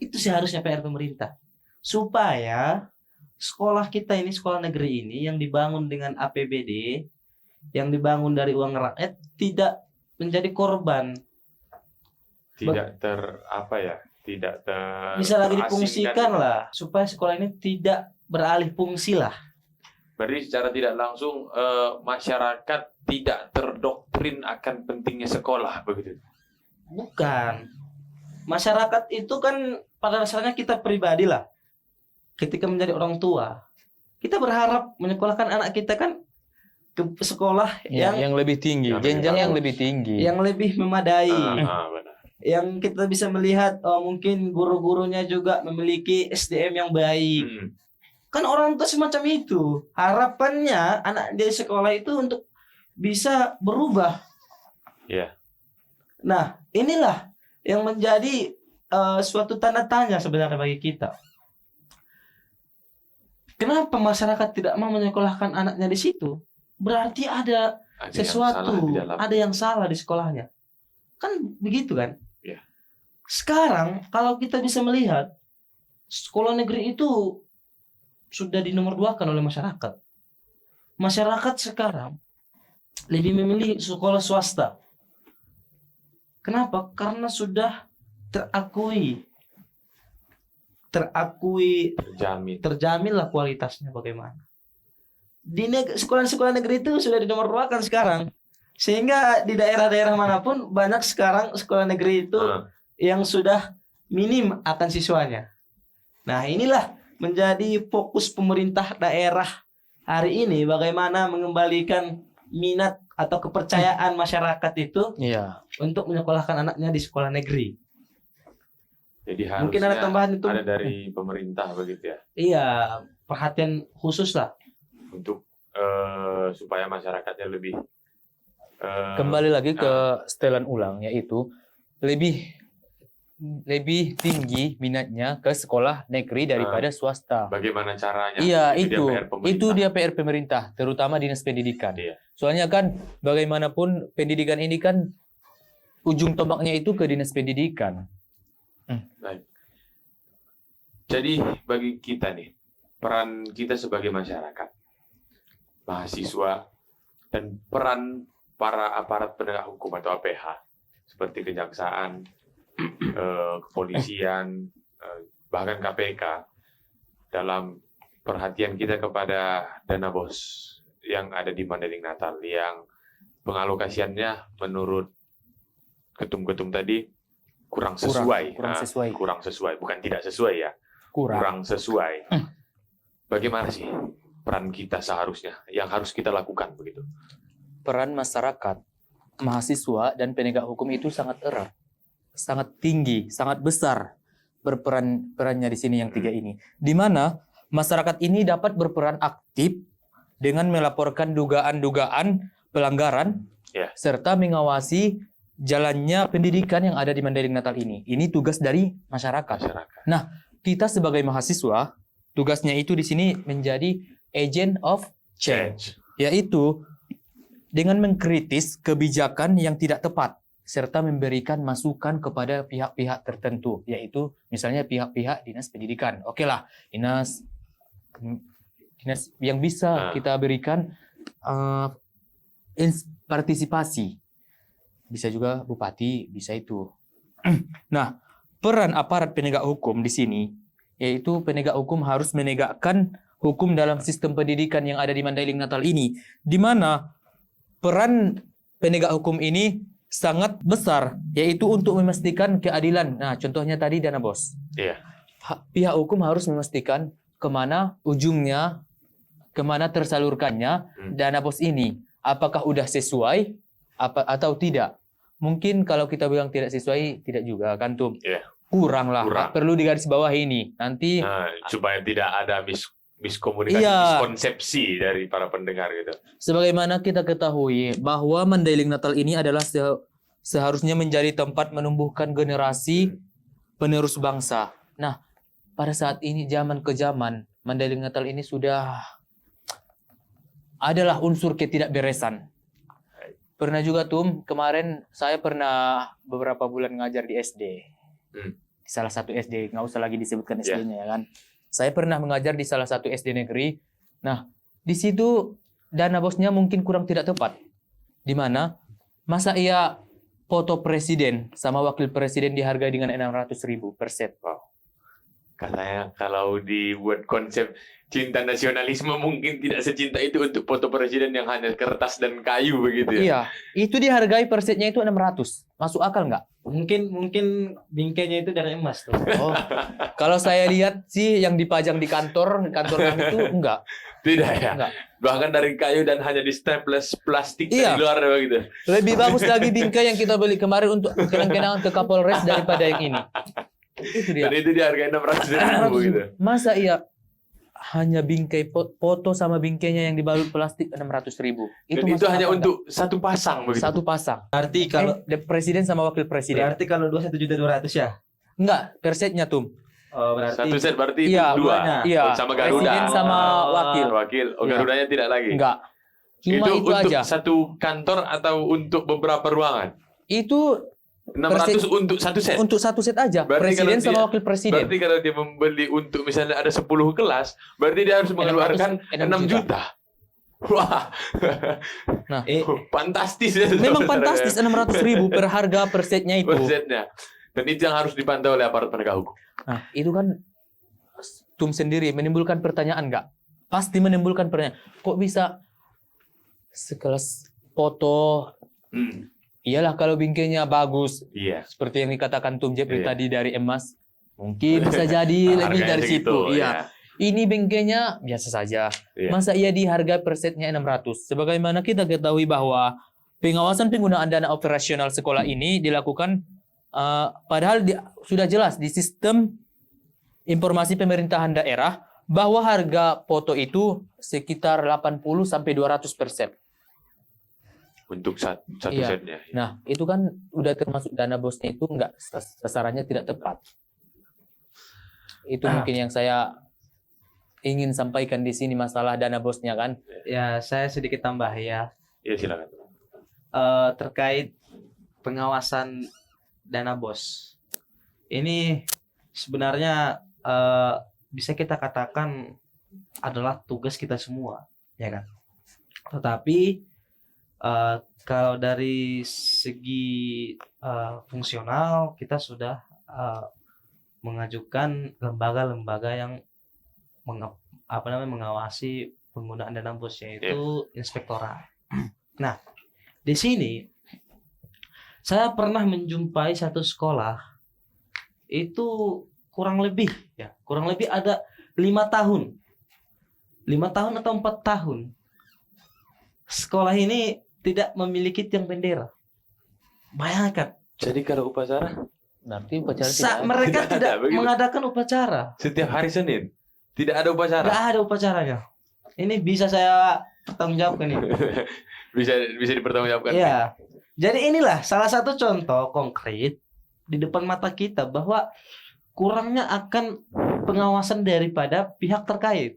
Itu seharusnya PR pemerintah. Supaya sekolah kita ini, sekolah negeri ini yang dibangun dengan APBD, yang dibangun dari uang rakyat, tidak menjadi korban tidak tidak Bisa lagi terasingkan. difungsikan lah supaya sekolah ini tidak beralih fungsi lah. Berarti secara tidak langsung masyarakat tidak terdoktrin akan pentingnya sekolah begitu. Bukan. Masyarakat itu kan pada dasarnya kita pribadi lah. Ketika menjadi orang tua, kita berharap menyekolahkan anak kita kan ke sekolah yang lebih tinggi, Yang jenjang lebih yang lebih tinggi. yang lebih memadai. Benar. Yang kita bisa melihat mungkin guru-gurunya juga memiliki SDM yang baik. Kan orang tua semacam itu. Harapannya anak dia sekolah itu untuk bisa berubah. Iya. Nah, inilah yang menjadi suatu tanda tanya sebenarnya bagi kita. Kenapa masyarakat tidak mau menyekolahkan anaknya di situ? Berarti ada sesuatu, ada yang salah di sekolahnya. Kan begitu kan? Iya. Sekarang kalau kita bisa melihat sekolah negeri itu sudah dinomorduakan oleh masyarakat. Masyarakat sekarang lebih memilih sekolah swasta. Kenapa? Karena sudah terjaminlah kualitasnya bagaimana. Di sekolah-sekolah negeri itu sudah dinomorduakan sekarang. Sehingga di daerah-daerah manapun banyak sekarang sekolah negeri itu yang sudah minim akan siswanya. Nah, inilah menjadi fokus pemerintah daerah hari ini, bagaimana mengembalikan minat atau kepercayaan masyarakat itu untuk menyekolahkan anaknya di sekolah negeri. Jadi Mungkin ada harusnya tambahan itu. ada dari pemerintah begitu ya, Iya, perhatian khusus lah. untuk supaya masyarakatnya lebih Kembali lagi ke setelan ulang, yaitu lebih tinggi minatnya ke sekolah negeri daripada swasta. bagaimana caranya. Iya, dia itu PR pemerintah. dia PR pemerintah, terutama dinas pendidikan. Iya. Soalnya kan bagaimanapun pendidikan ini kan ujung tombaknya itu ke dinas pendidikan. Baik. Jadi bagi kita nih, peran kita sebagai masyarakat, mahasiswa, dan peran para aparat penegak hukum atau APH seperti kejaksaan, kepolisian, bahkan KPK dalam perhatian kita kepada dana BOS yang ada di Mandailing Natal yang pengalokasiannya menurut ketum-ketum tadi kurang sesuai. Kurang sesuai, bukan tidak sesuai ya. Kurang sesuai. Bagaimana sih peran kita seharusnya yang harus kita lakukan begitu? Peran masyarakat, mahasiswa, dan penegak hukum itu sangat erat, sangat tinggi, sangat besar perannya di sini yang tiga ini. Di mana masyarakat ini dapat berperan aktif dengan melaporkan dugaan-dugaan pelanggaran serta mengawasi jalannya pendidikan yang ada di Mandailing Natal ini. Ini tugas dari masyarakat. Nah, kita sebagai mahasiswa, tugasnya itu di sini menjadi agent of change, yaitu dengan mengkritis kebijakan yang tidak tepat serta memberikan masukan kepada pihak-pihak tertentu, yaitu misalnya pihak-pihak dinas pendidikan. Oke lah, dinas yang bisa kita berikan partisipasi. Bisa juga bupati, bisa itu. Nah, peran aparat penegak hukum di sini, yaitu penegak hukum harus menegakkan hukum dalam sistem pendidikan yang ada di Mandailing Natal ini, di mana peran penegak hukum ini sangat besar, yaitu untuk memastikan keadilan. Nah, contohnya tadi dana BOS. Iya. Pihak hukum harus memastikan kemana ujungnya, kemana tersalurkannya dana BOS ini. Apakah udah sesuai atau tidak? Mungkin kalau kita bilang tidak sesuai, tidak juga kan tuh. Iya. Kurang lah. Perlu digarisbawahi ini. Nanti supaya tidak ada miskomunikasi, miskonsepsi dari para pendengar gitu. Sebagaimana kita ketahui bahwa Mandailing Natal ini adalah seharusnya menjadi tempat menumbuhkan generasi penerus bangsa. Nah, pada saat ini zaman ke zaman, Mandailing Natal ini sudah adalah unsur ketidakberesan. Pernah juga tuh, kemarin saya pernah beberapa bulan ngajar di SD. Di salah satu SD, nggak usah lagi disebutkan SD-nya ya kan. Saya pernah mengajar di salah satu SD negeri. Nah, di situ dana bosnya mungkin kurang tidak tepat. Di mana masa ia foto presiden sama wakil presiden dihargai dengan 600.000 per set. Katanya kalau dibuat konsep cinta nasionalisme mungkin tidak secinta itu untuk foto presiden yang hanya kertas dan kayu begitu ya. Iya, itu dihargai per setnya itu 600. Masuk akal nggak? Mungkin bingkainya itu dari emas tuh. Oh, kalau saya lihat sih yang dipajang di kantor kami itu enggak. Tidak ya. Enggak. Bahkan dari kayu dan hanya di staples plastik Iya. dari luar begitu. Lebih bagus lagi bingkai yang kita beli kemarin untuk kenang-kenangan ke Kapolres daripada yang ini. Itu dia. Dan itu dihargai 600.000 gitu. Masa iya hanya bingkai foto sama bingkainya yang dibalut plastik 600.000. Dan itu masuk hanya akal untuk satu pasang nggak? begitu. Satu pasang. Berarti kalau Presiden sama wakil presiden. berarti kalau 1.200.000 ya. Enggak, per setnya tuh. Oh, berarti Satu set berarti Iya, itu 2. Iya. Sama Garuda. Presiden sama wakil. Wakil. Oh, Iya. Garudanya tidak lagi. Enggak. Cuma itu untuk aja. satu kantor atau untuk beberapa ruangan? Itu 600 untuk satu set. untuk satu set aja. Berarti Presiden kalau sama dia- wakil presiden. Berarti kalau dia membeli untuk misalnya ada 10 kelas, berarti dia harus mengeluarkan 6 juta. Wah. Nah, Fantastis ya. memang saudara-saudara. fantastis 600.000 per harga per setnya itu. Per setnya. Dan itu yang harus dipantau oleh aparat penegak hukum. Nah, itu kan TUM sendiri menimbulkan pertanyaan nggak? Pasti menimbulkan pertanyaan. Kok bisa sekelas foto? Iyalah kalau bingkainya bagus, Iya. seperti yang dikatakan TUM Jepri Iya. tadi dari emas, mungkin bisa jadi lebih Harganya dari segitu, situ. Iya. Ini bingkainya biasa saja. Iya. Masa ia di harga per setnya 600? Sebagaimana kita ketahui bahwa pengawasan penggunaan dana operasional sekolah ini dilakukan padahal sudah jelas di sistem informasi pemerintahan daerah bahwa harga foto itu sekitar 80 sampai 200%. Untuk satu Iya. setnya. Nah, itu kan udah termasuk dana bosnya itu enggak sasarannya tidak tepat. Itu mungkin yang saya ingin sampaikan di sini masalah dana bosnya kan. ya saya sedikit tambah ya. Iya silakan. Terkait pengawasan dana bos. Ini sebenarnya bisa kita katakan adalah tugas kita semua, ya kan? Tetapi kalau dari segi fungsional kita sudah mengajukan lembaga-lembaga yang mengawasi penggunaan dana bos, yaitu inspektorat. Nah, di sini saya pernah menjumpai satu sekolah itu kurang lebih ada 5 tahun atau 4 tahun sekolah ini tidak memiliki tiang bendera. Bayangkan, Jadi kalau upacara Berarti upacara tidak ada. mereka Tidak ada, tidak begitu. mengadakan upacara. setiap hari Senin tidak ada upacara. Nggak ada upacaranya. Ini bisa saya pertanggungjawabkan ini. bisa dipertanggungjawabkan. Iya. Jadi inilah salah satu contoh konkret di depan mata kita bahwa kurangnya akan pengawasan daripada pihak terkait.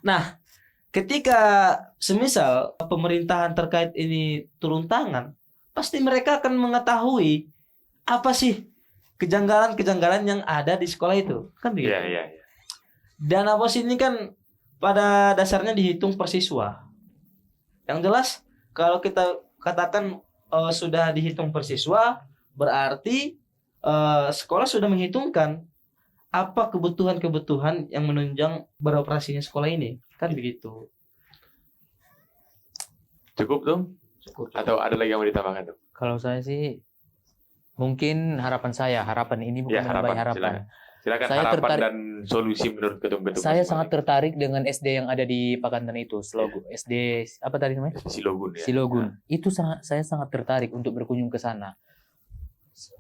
Nah, ketika semisal pemerintahan terkait ini turun tangan, pasti mereka akan mengetahui apa sih kejanggalan-kejanggalan yang ada di sekolah itu. Kan begitu. Iya. Dana bos ini kan pada dasarnya dihitung per siswa. Yang jelas kalau kita katakan sudah dihitung per siswa, berarti sekolah sudah menghitungkan apa kebutuhan-kebutuhan yang menunjang beroperasinya sekolah ini. Kan begitu. Cukup tuh? Cukup. Atau ada lagi yang mau ditambahkan tuh? Kalau saya sih mungkin harapan ini bukan Ya, menambahi harapan, Silakan Saya harapan tertarik- dan solusi menurut ketum-ketum. Saya masing-masing. sangat tertarik dengan SD yang ada di Pakantan itu, Slogun. SD apa tadi namanya? Silogun ya. Silogun. Itu saya sangat tertarik untuk berkunjung ke sana.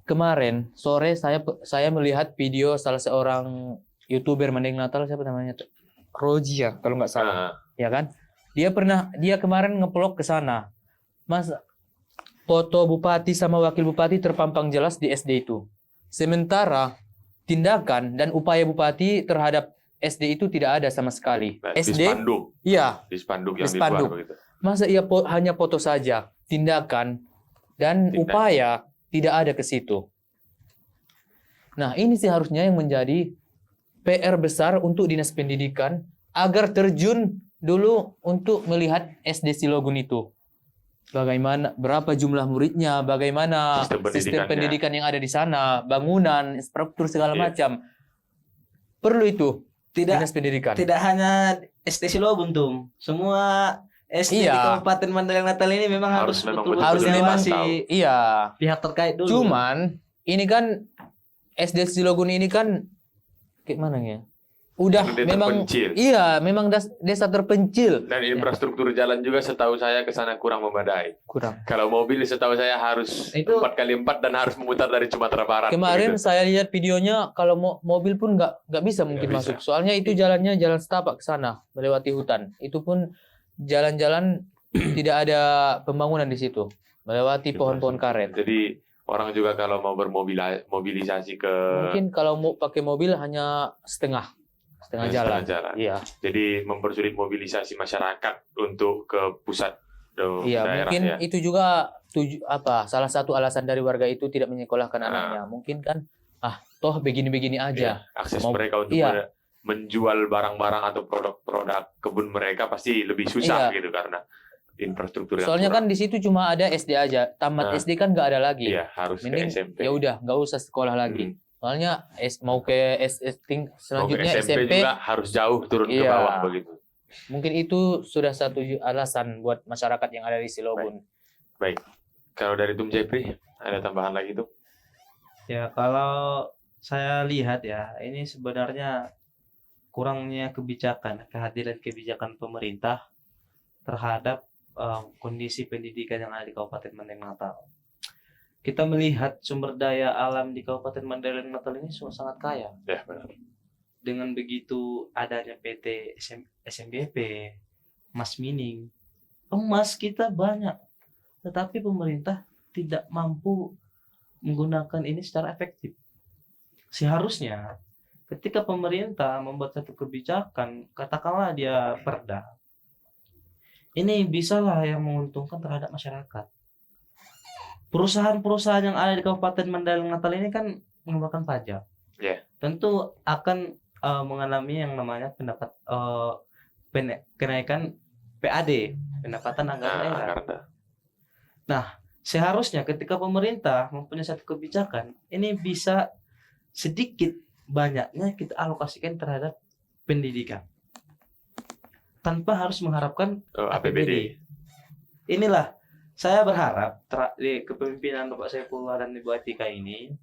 Kemarin sore saya melihat video salah seorang YouTuber Mending Natal, siapa namanya tuh? Roji ya, kalau nggak salah. Ah, Ya kan? Dia kemarin ngeplok ke sana. Mas, foto bupati sama wakil bupati terpampang jelas di SD itu. Sementara tindakan dan upaya bupati terhadap SD itu tidak ada sama sekali. nah, di SD, spanduk, iya, di spanduk yang Di di luar spanduk. begitu. masa ia hanya foto saja, tindakan dan Tindakan. upaya tidak ada ke situ. Nah, ini sih harusnya yang menjadi PR besar untuk Dinas Pendidikan agar terjun dulu untuk melihat SD Silogun itu. bagaimana, berapa jumlah muridnya, bagaimana Sistem sistem pendidikannya. pendidikan yang ada di sana, bangunan, infrastruktur segala Iya. macam. Perlu itu Tidak dinas pendidikan. tidak hanya SD Siloa Buntung, semua SD di Iya. Kabupaten Mandailing Natal ini memang harus Memang betul-betul Harus betul-betul memang dipantau. Iya. pihak terkait dulu. Cuman ini kan SD Silogun ini kan gimana ya? Udah Desa memang terpencil. iya, memang desa terpencil. Dan infrastruktur jalan juga setahu saya ke sana kurang memadai. Kurang. Kalau mobil setahu saya harus Itu- 4x4 dan harus memutar dari Sumatera Barat. Kemarin begitu. saya lihat videonya kalau mobil pun nggak bisa mungkin Nggak masuk. bisa. Soalnya itu jalannya jalan setapak ke sana melewati hutan. Itu pun jalan-jalan tidak ada pembangunan di situ. Melewati pohon-pohon karet. Jadi orang juga kalau mau bermobilisasi ke Mungkin kalau mau pakai mobil hanya setengah jalan. jalan. Iya. Jadi mempersulit mobilisasi masyarakat untuk ke pusat Iya, daerah mungkin ya. itu juga salah satu alasan dari warga itu tidak menyekolahkan Ah. anaknya. Mungkin kan toh begini-begini aja. Iya, akses Mau- mereka untuk iya. menjual barang-barang atau produk-produk kebun mereka pasti lebih susah Iya. gitu karena infrastruktur yang Soalnya kan kurang. di situ cuma ada SD aja. Tamat Ah. SD kan nggak ada lagi. Iya, harus ke Mending SMP. ya udah nggak usah sekolah lagi. Hmm. Soalnya mau ke selanjutnya Mau ke SMP juga harus jauh turun ke Iya. bawah begitu. mungkin itu sudah satu alasan buat masyarakat yang ada di Silogun. Baik. Kalau dari Tum Jepri ada tambahan lagi tuh? Ya kalau saya lihat ya, ini sebenarnya kurangnya kebijakan, kehadiran kebijakan pemerintah terhadap kondisi pendidikan yang ada di Kabupaten Mandailing Natal. Kita melihat sumber daya alam di Kabupaten Mandailing Natal ini sangat kaya. Ya, benar. Dengan begitu adanya PT SMBP, Mas Mining, emas kita banyak, tetapi pemerintah tidak mampu menggunakan ini secara efektif. Seharusnya ketika pemerintah membuat satu kebijakan, katakanlah dia perda, ini bisalah yang menguntungkan terhadap masyarakat. Perusahaan-perusahaan yang ada di Kabupaten Mandailing Natal ini kan mengeluarkan pajak. Yeah. Tentu akan mengalami yang namanya kenaikan PAD, pendapatan anggaran daerah. Anggaran daerah. Seharusnya ketika pemerintah mempunyai satu kebijakan, ini bisa sedikit banyaknya kita alokasikan terhadap pendidikan tanpa harus mengharapkan APBD. Inilah saya berharap di kepemimpinan Bapak Saifullah dan Ibu Atika ini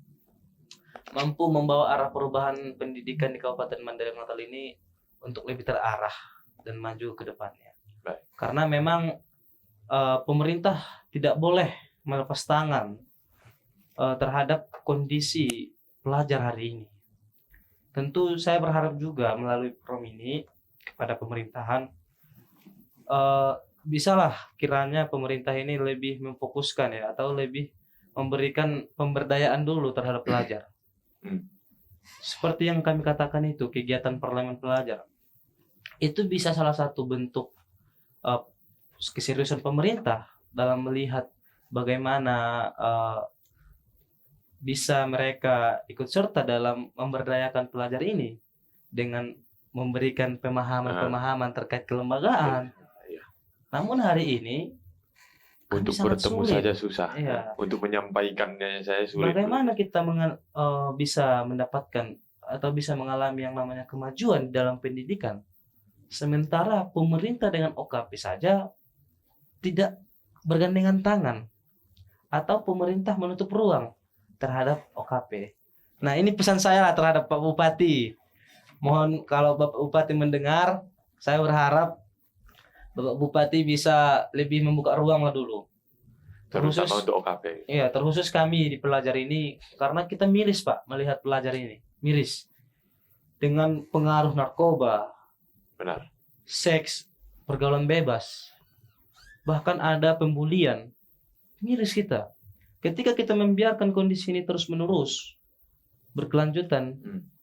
mampu membawa arah perubahan pendidikan di Kabupaten Mandailing Natal ini untuk lebih terarah dan maju ke depannya. Baik. Karena memang pemerintah tidak boleh melepas tangan terhadap kondisi pelajar hari ini. Tentu saya berharap juga melalui program ini kepada pemerintahan bisalah kiranya pemerintah ini lebih memfokuskan ya atau lebih memberikan pemberdayaan dulu terhadap pelajar. Seperti yang kami katakan itu kegiatan parlemen pelajar itu bisa salah satu bentuk keseriusan pemerintah dalam melihat bagaimana bisa mereka ikut serta dalam memberdayakan pelajar ini dengan memberikan pemahaman-pemahaman terkait kelembagaan. Iya. Namun hari ini Untuk sangat bertemu sulit. saja susah. Iya. Untuk menyampaikannya saya sulit. Bagaimana kita bisa mendapatkan atau bisa mengalami yang namanya kemajuan dalam pendidikan, sementara pemerintah dengan OKP saja tidak bergandengan tangan, atau pemerintah menutup ruang terhadap OKP. Nah, ini pesan saya lah terhadap Pak Bupati. Mohon kalau Bapak Bupati mendengar, saya berharap Bapak Bupati bisa lebih membuka ruang lah dulu. Terutama Terkhusus- untuk OKP. Iya, terkhusus kami di pelajar ini karena kita miris, Pak, melihat pelajar ini. Miris. Dengan pengaruh narkoba, Benar. seks, pergaulan bebas. Bahkan ada pembulian. Miris kita. Ketika kita membiarkan kondisi ini terus-menerus berkelanjutan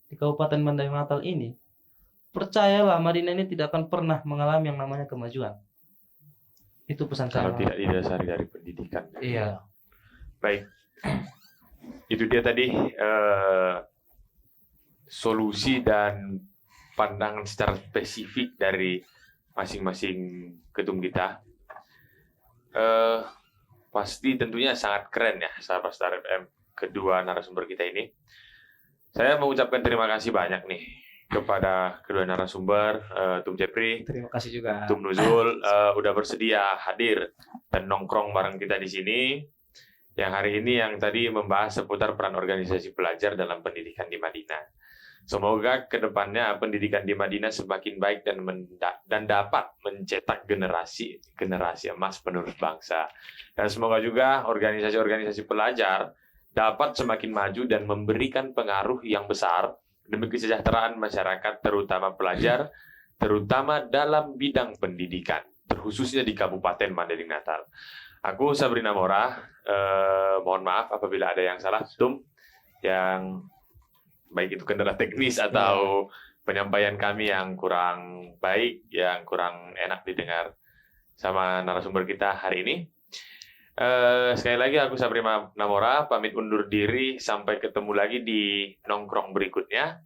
di Kabupaten Mandailing Natal ini, percayalah Madinah ini tidak akan pernah mengalami yang namanya kemajuan. Itu pesan Kalau saya. tidak didasari dari pendidikan. Iya. Baik. Itu dia tadi solusi dan pandangan secara spesifik dari masing-masing ketum kita. Pasti tentunya sangat keren ya sahabat Star FM kedua narasumber kita ini. Saya mengucapkan terima kasih banyak nih kepada kedua narasumber, Tum Jepri, Terima kasih juga. Tum Nuzul udah bersedia hadir dan nongkrong bareng kita di sini. Yang hari ini yang tadi membahas seputar peran organisasi pelajar dalam pendidikan di Madinah. Semoga kedepannya pendidikan di Madinah semakin baik dan dapat mencetak generasi emas penerus bangsa. Dan semoga juga organisasi-organisasi pelajar dapat semakin maju dan memberikan pengaruh yang besar demi kesejahteraan masyarakat, terutama pelajar, terutama dalam bidang pendidikan, terkhususnya di Kabupaten Mandailing Natal. Aku Sabrina Mora, mohon maaf apabila ada yang salah, Tum, yang baik itu kendala teknis atau penyampaian kami yang kurang baik, yang kurang enak didengar sama narasumber kita hari ini. Sekali lagi aku Sabrina Namora, pamit undur diri, sampai ketemu lagi di nongkrong berikutnya.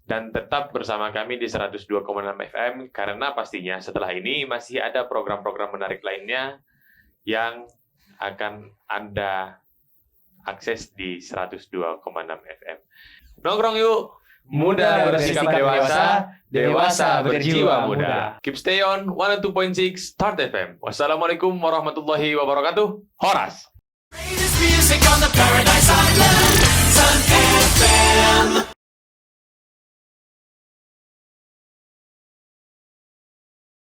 Dan tetap bersama kami di 102,6 FM, karena pastinya setelah ini masih ada program-program menarik lainnya yang akan Anda akses di 102,6 FM. Nongkrong yuk, muda bersikap dewasa, dewasa berjiwa muda. Keep stay on 102.6 Start FM. Wassalamualaikum warahmatullahi wabarakatuh. Horas. Greatest music on the Paradise Island.